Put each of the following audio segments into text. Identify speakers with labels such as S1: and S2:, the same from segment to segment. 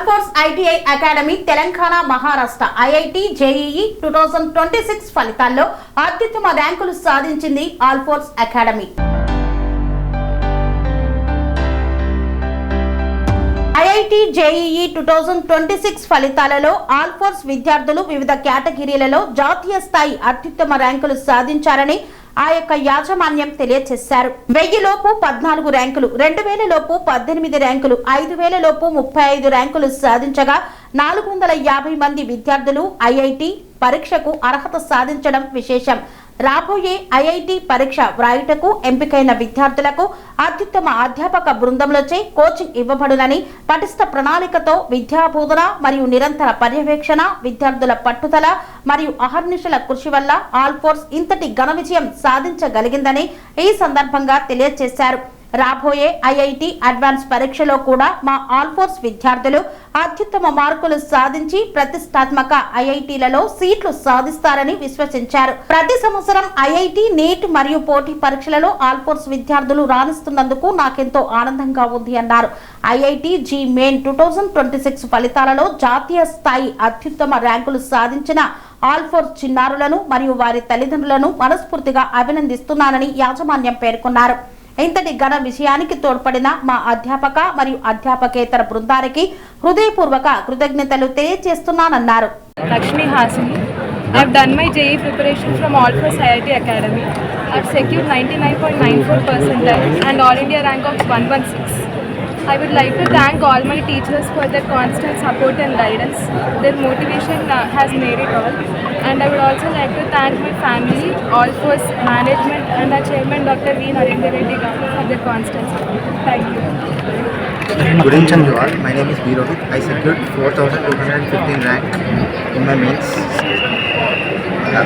S1: Alphores ITI academy Telangana Maharashtra IIT JEE 2026 ఫలితాల్లో అత్యుత్తమ ర్యాంకులు సాధించింది ఆల్ఫోర్స్ అకాడమీ. ఐఐటి జేఈఈ 2026 ఫలితాలలో ఆల్ఫోర్స్ విద్యార్థులు వివిధ కేటగిరీలలో జాతీయ స్థాయి అత్యుత్తమ ర్యాంకులు సాధించారని ఆ యొక్క యాజమాన్యం తెలియజేశారు. 1000 లోపు 14 ర్యాంకులు, 2000 లోపు 18 ర్యాంకులు, 5000 లోపు 35 ర్యాంకులు సాధించగా 450 మంది విద్యార్థులు ఐఐటి పరీక్షకు అర్హత సాధించడం విశేషం. రాబోయే ఐఐటి పరీక్ష వ్రాయుటకు ఎంపికైన విద్యార్థులకు అత్యుత్తమ అధ్యాపక బృందంలోచే కోచింగ్ ఇవ్వబడునని, పటిష్ట ప్రణాళికతో విద్యాబోధన మరియు నిరంతర పర్యవేక్షణ, విద్యార్థుల పట్టుదల మరియు అహర్నిశల కృషి వల్ల ఆల్ఫోర్స్ ఇంతటి ఘన విజయం సాధించగలిగిందని ఈ సందర్భంగా తెలియజేశారు. రాబోయే ఐఐటి అడ్వాన్స్ పరీక్షలో కూడా మా ఆల్ఫోర్స్ విద్యార్థులు అత్యుత్తమ మార్కులు సాధించి ప్రతిష్టాత్మక ఐఐటీలలో సీట్లు సాధిస్తారని విశ్వసించారు. ప్రతి సంవత్సరం ఐఐటి, నీట్ మరియు పోటీ పరీక్షలలో ఆల్ఫోర్స్ విద్యార్థులు రాణిస్తున్నందుకు నాకెంతో ఆనందంగా ఉంది అన్నారు. ఐఐటి జీ మెయిన్ 2026 ఫలితాలలో జాతీయ స్థాయి అత్యుత్తమ ర్యాంకులు సాధించిన ఆల్ఫోర్స్ చిన్నారులను మరియు వారి తల్లిదండ్రులను మనస్ఫూర్తిగా అభినందిస్తున్నానని యాజమాన్యం పేర్కొన్నారు. ఇంతటి ఘన విషయానికి తోడ్పడిన మా అధ్యాపక మరియు అధ్యాపకేతర బృందానికి హృదయపూర్వక కృతజ్ఞతలు తెలియజేస్తున్నానన్నారు.
S2: Lakshmi Hasini. I've done my JEE preparation from Alphors IIT Academy. I've secured 99.94 percentile and All India rank of 116. I would like to thank all my teachers for their constant support and guidance. Their motivation has made it all. And I would also like to thank my family, Alphors management and our chairman Dr. V. Narendra Reddy Garu for their constant support. Thank you.
S3: Good evening to all. My name is B. Rohit. I secured 4,215 rank in my mains.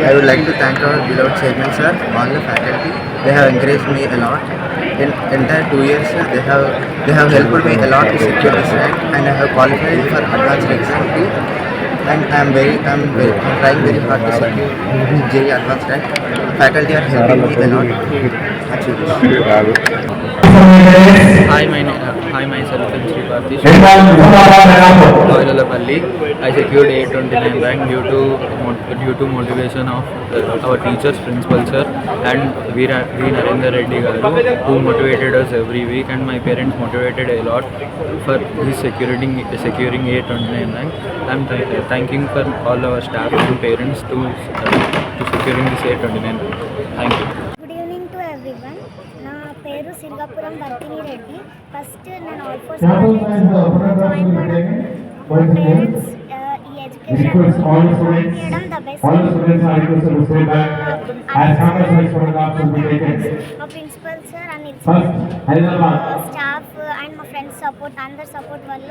S3: I would like to thank our beloved chairman sir, all the faculty. They have encouraged me a lot. In entire 2 years, they have helped me a lot to secure this rank, and I have qualified for advanced exam too. And I am trying very hard to secure JEE advanced rank. Faculty are helping me a lot to achieve this.
S4: Hi, myself is Sriparthi Loyalapalli. I secured 829 rank due to motivation of our teachers, principal sir, and V. Narendra Reddy Garu, who motivated us every week, and my parents motivated a lot for this securing 829 rank. I am thanking for all our staff and parents to securing this 829 rank. Thank you.
S5: పేరు Singapuram వర్తిని Reddy. First నేను Alphores join కావడం మా parents ఈ education చేయడం the best. మా principal sir and staff and మా friends support, అందరి support వల్ల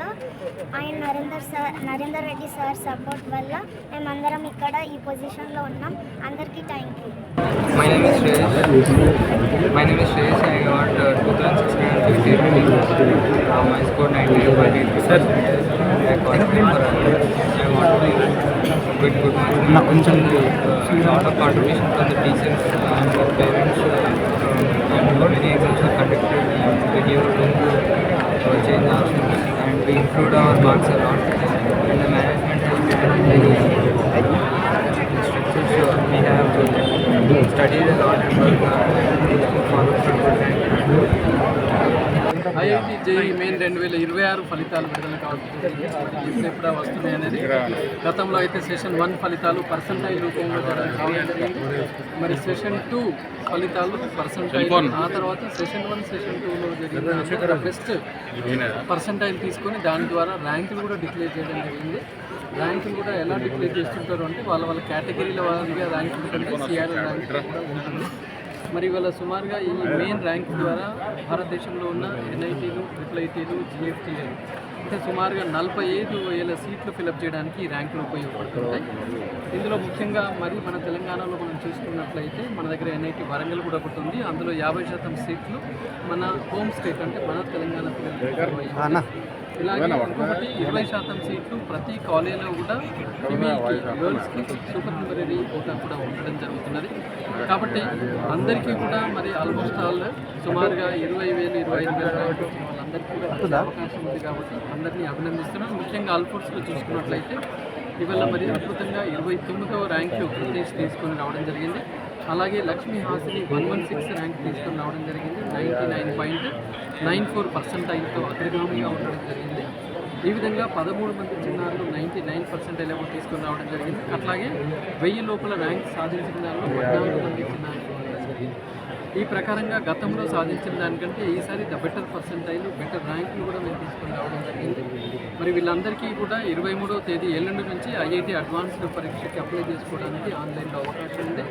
S5: and Narender Reddy sir support వల్ల మేమందరం ఇక్కడ ఈ పొజిషన్లో ఉన్నాం. అందరికీ thank you.
S6: My name is Shreyas. I got 2,650. My score 98.8%. I qualified for I want to good marks. A lot of contribution from the teachers and the parents. And many exams are conducted. We gave to change our students, and we improved our marks a lot. And the management has been very instructive. So we have studied a lot and worked hard and looking forward for good rank.
S7: IIT JEE main 2026 ఫలితాలు విడుదల కావచ్చు. ఎప్పుడు వస్తున్నాయి అనేది గతంలో అయితే session 1 ఫలితాలు percentile రూపంలో రావడం జరిగింది. మరి సెషన్ 2 ఫలితాలు పర్సంటైల్, ఆ తర్వాత సెషన్ 1 సెషన్ 2లో జరిగిన బెస్ట్ పర్సంటైల్ తీసుకొని దాని ద్వారా ర్యాంకులు కూడా డిక్లేర్ చేయడం జరిగింది. ర్యాంకులు కూడా ఎలా డిక్లేర్ చేస్తుంటారు అంటే వాళ్ళ కేటగిరీల వారిగా ర్యాంకులు కంటే సిఆర్ ర్యాంక్ కూడా ఉంటుంది. మరి ఇవాళ సుమారుగా ఈ మెయిన్ ర్యాంక్ ద్వారా భారతదేశంలో ఉన్న ఎన్ఐటీలు, ట్రిపుల్ జిఎఫ్టీలు అంటే సుమారుగా 45,000 సీట్లు ఫిలప్ చేయడానికి ఈ ర్యాంకులు ఉపయోగపడుతుంటాయి. ఇందులో ముఖ్యంగా మరి మన తెలంగాణలో మనం చూసుకున్నట్లయితే మన దగ్గర ఎన్ఐటి వరంగల్ కూడా ఒకటి ఉంది. అందులో 50% సీట్లు మన హోమ్ స్టేట్ అంటే మన తెలంగాణ పిల్లలు. ఇలాగే ఇంకొకటి 20% సీట్లు ప్రతి కాలేజీలో కూడా గర్ల్స్కి సూపర్ న్యూమరీ కోటా కూడా ఉండడం జరుగుతున్నది. కాబట్టి అందరికీ కూడా మరి ఆల్మోస్ట్ ఆల్ సుమారుగా 20,000 25,000 ర్యాంక్ వచ్చిన వాళ్ళందరికీ కూడా వచ్చే అవకాశం ఉంది కాబట్టి అందరినీ అభినందిస్తున్నాను. ముఖ్యంగా ఆల్ఫోర్స్లో చూసుకున్నట్లయితే ఇవాళ మరి అద్భుతంగా 29వ ర్యాంకు ప్రదేశ్ తీసుకొని రావడం జరిగింది. అలాగే లక్ష్మీ హాసిని 116 ర్యాంక్ తీసుకొని రావడం జరిగింది. 99.94% అగ్రగామిగా ఉండడం జరిగింది. ఈ విధంగా 13 మంది చిన్నారులు 99% ఏమో తీసుకొని రావడం జరిగింది. అట్లాగే 1000 లోపల ర్యాంక్ సాధించిన దానిలో 14 మంది చిన్నారులు ఉండడం జరిగింది. ఈ ప్రకారంగా గతంలో సాధించిన దానికంటే ఈసారి బెటర్ పర్సెంటైల్ బెటర్ ర్యాంకులు కూడా మేము తీసుకొని రావడం జరిగింది. మరి వీళ్ళందరికీ కూడా 23వ తేదీ ఎల్లుండి నుంచి ఐఐటి అడ్వాన్స్డ్ పరీక్షకి అప్లై చేసుకోవడానికి ఆన్లైన్లో అవకాశం ఉంది.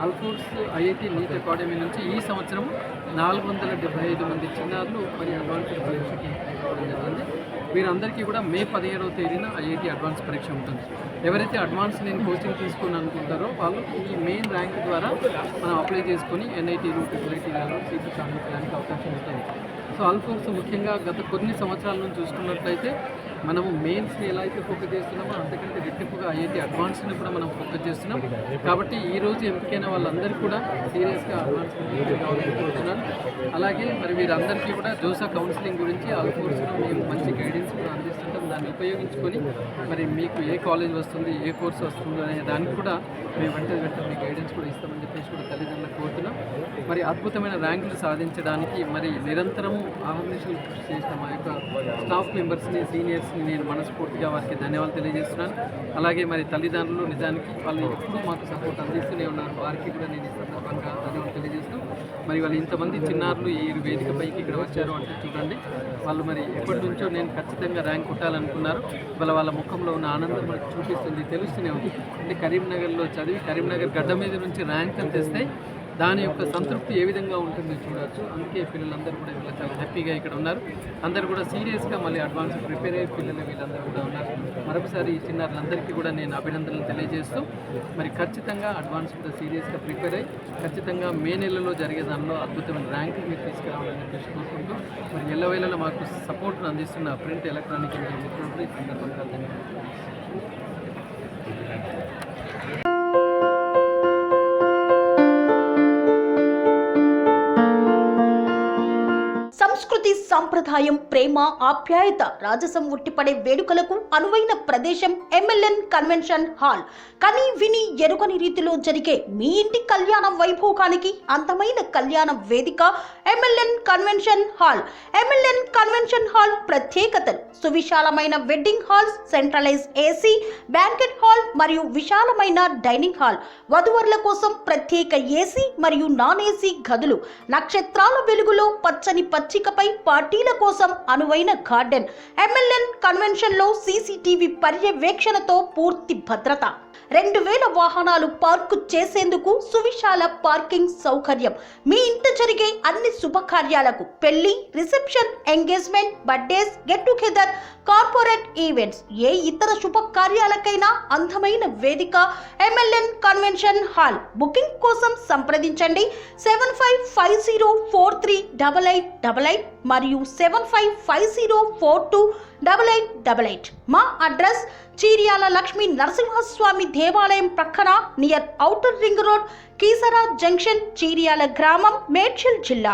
S7: ఆల్ఫోర్స్ ఐఐటి నీట్ అకాడమీ నుంచి ఈ సంవత్సరం 475 మంది చిన్నారులు మరి అడ్వాన్స్డ్ పరీక్షకి రావడం జరిగింది. వీరందరికీ కూడా మే 15వ తేదీన ఐఐటి అడ్వాన్స్ పరీక్ష ఉంటుంది. ఎవరైతే అడ్వాన్స్ నేను కోచింగ్ తీసుకుని అనుకుంటారో వాళ్ళు ఈ మెయిన్ ర్యాంక్ ద్వారా మనం అప్లై చేసుకొని ఎన్ఐటీలు ట్రిపుల్ఐటీలలో సీట్లు సాధించడానికి అవకాశం ఉంటుంది. సో ఆల్ఫోర్స్ ముఖ్యంగా గత కొన్ని సంవత్సరాల నుంచి చూసుకున్నట్లయితే మనము మెయిన్స్ని ఎలా అయితే ఫోకస్ చేస్తున్నామో అంతకంటే రెట్టింపుగా ఐఐటి అడ్వాన్స్ని కూడా మనం ఫోకస్ చేస్తున్నాం. కాబట్టి ఈరోజు ఎంపికైన వాళ్ళందరికీ కూడా సీరియస్గా అడ్వాన్స్ కావాలని కోరుతున్నాను. అలాగే మరి వీరందరికీ కూడా జోసా కౌన్సిలింగ్ గురించి ఆల్ఫోర్స్లో మేము మంచి గైడెన్స్ కూడా అందిస్తుంటాం. దాన్ని ఉపయోగించుకొని మరి మీకు ఏ కాలేజ్ వస్తుంది, ఏ కోర్స్ వస్తుంది అనే దానికి కూడా మేము వెంటనే మీ గైడెన్స్ కూడా ఇస్తామని చెప్పేసి కూడా తల్లిదండ్రులకు కోరుతున్నాం. మరి అద్భుతమైన ర్యాంకులు సాధించడానికి మరి నిరంతరము ఆహర్నిశలు కృషి చేసిన మా యొక్క స్టాఫ్ మెంబర్స్ని, సీనియర్స్ని నేను మనస్ఫూర్తిగా వారికి ధన్యవాదాలు తెలియజేస్తున్నాను. అలాగే మరి తల్లిదండ్రులు నిజానికి వాళ్ళు ఎప్పుడూ మాకు సపోర్ట్ అందిస్తూనే ఉన్నారు. వారికి కూడా నేను ఈ సందర్భంగా ధన్యవాదాలు తెలియజేస్తూ మరి వాళ్ళు ఇంతమంది చిన్నారులు ఈ వేదికపైకి ఇక్కడ వచ్చారు అంటే చూడండి, వాళ్ళు మరి ఎప్పటి నుంచో నేను ఖచ్చితంగా ర్యాంక్ కొట్టాలనుకున్నారు. వాళ్ళ ముఖంలో ఉన్న ఆనందం మనకు చూపిస్తుంది, తెలుస్తూనే ఉంది. అంటే కరీంనగర్లో చదివి కరీంనగర్ గడ్డ మీద నుంచి ర్యాంక్ అని తెస్తే దాని యొక్క సంతృప్తి ఏ విధంగా ఉంటుందో చూడవచ్చు. అందుకే పిల్లలందరూ కూడా ఇలా చాలా హ్యాపీగా ఇక్కడ ఉన్నారు. అందరూ కూడా సీరియస్గా మళ్ళీ అడ్వాన్స్ ప్రిపేర్ అయ్యే పిల్లలు వీళ్ళందరూ కూడా ఉన్నారు. మరొకసారి ఈ చిన్నారులందరికీ కూడా నేను అభినందనలు తెలియజేస్తూ మరి ఖచ్చితంగా అడ్వాన్స్ కూడా సీరియస్గా ప్రిపేర్ అయ్యి ఖచ్చితంగా మే నెలలో జరిగే దానిలో అద్భుతమైన ర్యాంకులు మీరు తీసుకురావాలని చెప్పేసి కోరుకుంటూ మరి ఎల్లవేళలో మాకు సపోర్ట్ను అందిస్తున్న ప్రింట్ ఎలక్ట్రానిక్ మీడియా మిత్రులు ఈ సందర్భంగా ధన్యవాదాలు.
S1: సంస్కృతి, సంప్రదాయం, ప్రేమ, ఆప్యాయత, రాజసం ఉట్టిపడే వేడుకలకు అనువైన ప్రదేశం ఎంఎల్ఎన్ కన్వెన్షన్ హాల్. కని విని ఎరుగని రీతిలో జరిగే మీ ఇంటి కళ్యాణ వైభోగానికి అందమైన కళ్యాణ వేదిక MLN convention hall. MLN convention hall ప్రత్యేకతలు: సువిశాలమైన wedding halls, centralise AC, banquet hall మరియు విశాలమైన డైనింగ్ హాల్, వధువరుల కోసం ప్రత్యేక ఏసీ మరియు నాన్ ఏసీ గదులు, నక్షత్రాల వెలుగులో పచ్చని పచ్చికపై పార్టీల కోసం అనువైన గార్డెన్. ఎంఎల్ఎన్ కన్వెన్షన్ లో సీసీటీవీ పర్యవేక్షణతో పూర్తి భద్రత, 2000 వాహనాలు పార్కు చేసేందుకు సువిశాల పార్కింగ్ సౌకర్యం. మీ ఇంట జరిగే అన్ని శుభకార్యాలకు, పెళ్లి, reception, engagement, birthdays, get together, corporate events, ఏ ఇతర శుభకార్యాలకైనా అందమైన వేదిక ఎంఎల్ఎన్ కన్వెన్షన్ హాల్. బుకింగ్ కోసం సంప్రదించండి 7550438888 మరియు 7550428888. మా అడ్రస్ చీర్యాల లక్ష్మీ నరసింహస్వామి దేవాలయం ప్రక్కన, near outer ring road, Keesara junction, Cheeryal గ్రామం, మేడ్చల్ జిల్లా.